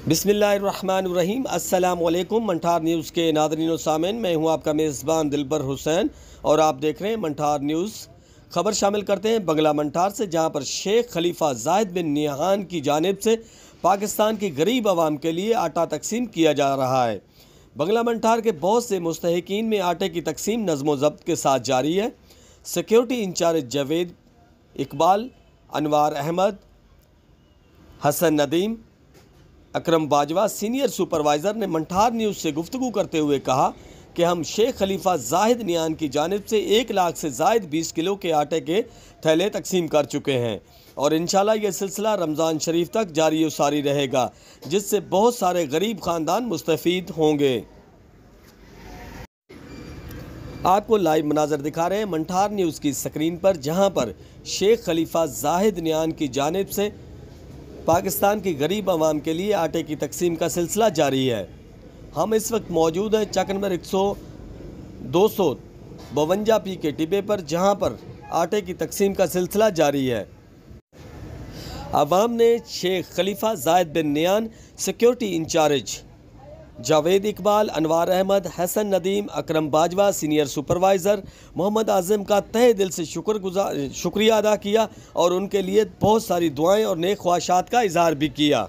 बिस्मिल्लाहिर्रहमानिर्रहीम। अस्सलाम वालेकुम। मंठार न्यूज़ के नाज़रीन व सामीन, मैं हूं आपका मेज़बान दिलबर हुसैन और आप देख रहे हैं मंठार न्यूज़। खबर शामिल करते हैं बंगला मंठार से, जहां पर Sheikh Khalifa Zahid bin Nahyan की जानिब से पाकिस्तान की गरीब आवाम के लिए आटा तकसीम किया जा रहा है। बंगला मंठार के बहुत से मुस्तहिकीन में आटे की तकसीम नज़्म व ज़ब्त के साथ जारी है। Security incharge Javed Iqbal, Anwar Ahmed, Hasan Nadeem, Akram Bajwa senior supervisor ने मंठार न्यूज़ से गुफ्तगू करते हुए कहा कि हम शेख खलीफा जाहिद नहयान की जानिब से 1 लाख से ज़ायद 20 किलो के आटे के थैले तकसीम कर चुके हैं और इंशाल्लाह यह सिलसिला रमज़ान शरीफ तक जारी व सारी रहेगा, जिससे बहुत सारे गरीब ख़ानदान मुस्तफ़ीद होंगे। आपको लाइव मनाजर दिखा रहे हैं मंठार न्यूज़ की स्क्रीन पर, जहां पर शेख खलीफा जाहिद नहयान की जानिब से पाकिस्तान की गरीब आवाम के लिए आटे की तकसीम का सिलसिला जारी है। हम इस वक्त मौजूद हैं चक नंबर 252 पी के टिब्बे पर, जहां पर आटे की तकसीम का सिलसिला जारी है। आवाम ने Sheikh Khalifa Zahid bin Nahyan, security incharge Javed Iqbal, Anwar Ahmed, Hasan Nadeem, Akram Bajwa senior supervisor, Mohammad Azam का तहे दिल से शुक्रिया अदा किया और उनके लिए बहुत सारी दुआएं और नेक ख्वाहिशात का इजहार भी किया।